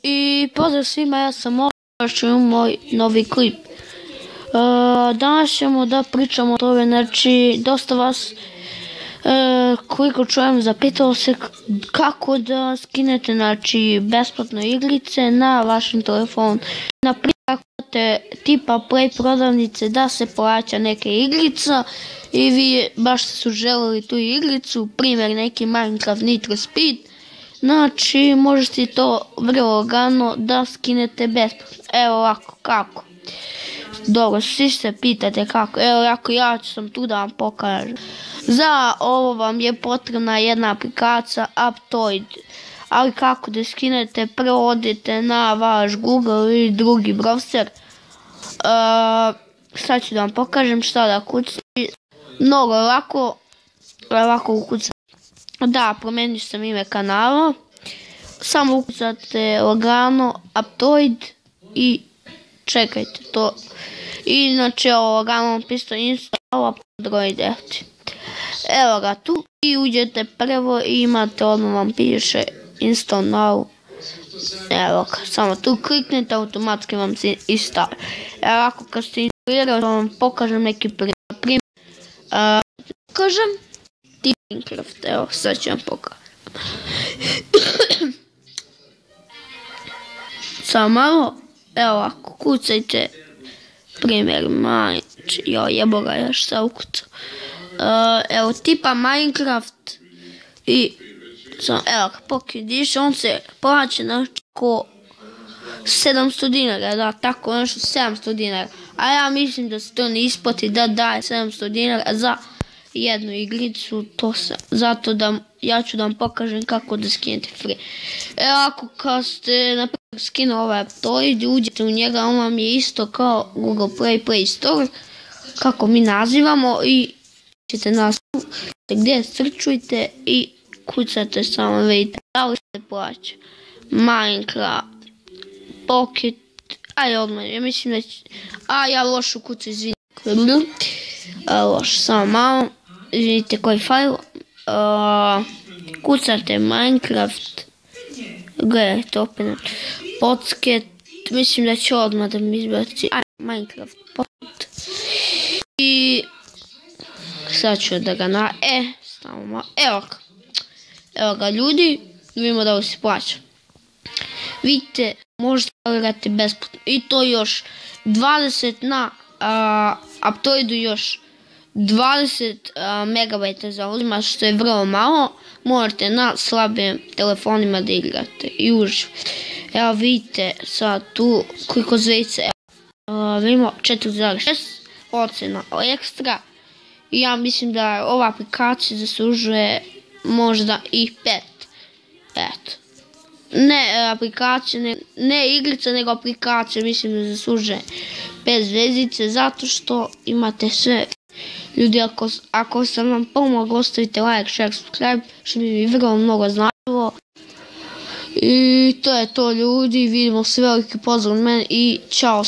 I pozdrav svima, ja sam moj novi klip. Danas ćemo da pričamo o tome, znači dosta vas, koliko čujem, zapitalo se kako da skinete, znači, besplatno igrice na vašem telefonu. Naprimjer, ako imate tipa Play prodavnice da se plaća neka igrica i vi baš ste su želeli tu igricu, primjer neki Minecraft Nitro Speed, znači možete to vrlo lagano da skinete besplatno. Evo ovako, kako? Dobro, svi se pitate kako. Evo ovako, ja sam tu da vam pokažem. Za ovo vam je potrebna jedna aplikacija Aptoide. Ali kako da skinete, prvo odite na vaš Google i drugi browser. Sad ću da vam pokažem šta da kucati. Mnogo ovako ukucate. Da, promenit sam ime kanala. Samo ukucate lagano Aptoide i čekajte to. I znači ovo lagano pisao install Android F. Evo ga tu. I uđete prvo i imate, odmah vam piše install now. Evo ga, samo tu kliknete, automatski vam se install. Evo ako kad ste instalirali, vam pokažem neki primjer. Pokažem Minecraft, evo sad ću vam pokažem. Samo malo, evo ovako, kucajte primjer jebo ga još sa ukucao. Evo tipa Minecraft i evo ga, Pocket Edition, on se plaća na oko 700 dinara, da, tako nešto 700 dinara, a ja mislim da se to ne isplati da daje 700 dinara za jednu igricu, zato da ja ću da vam pokažem kako da skinete free. Evo ako kad ste na primjer skinuli ovaj Aptoide, uđete u njega, on vam je isto kao Google Play Store, kako mi nazivamo, i ćete nastaviti gdje srčujte i kucate, samo vidite da li se plaća Minecraft, Pocket, aj odmah, ja mislim da će, ja lošu kucu, izvinite, loš, samo malo, izvinite koji fajl, kucate Minecraft, gledajte opet, Pocket, mislim da će odmah da mi izbaci, Minecraft, Pocket, i sad ću da ga samo malo, evo ga ljudi, vidimo da li se plaća. Vidite, možete igrati besplatno i to još 20 na Aptoidu, još 20 megabajta zauzima, što je vrlo malo. Morate na slabim telefonima da igrate i uživate. Evo vidite sad tu koliko zvezdica, vidimo 4,6 ocena ekstra. I ja mislim da ova aplikacija zaslužuje možda i 5. Eto. Ne aplikacija, ne igrica, nego aplikacija, mislim da zaslužuje 5 zvezdice, zato što imate sve. Ljudi, ako sam vam pomogao, ostavite like, share, subscribe, što mi vrlo mnogo značilo. I to je to ljudi, vidimo se, veliki pozdrav od mene i čao.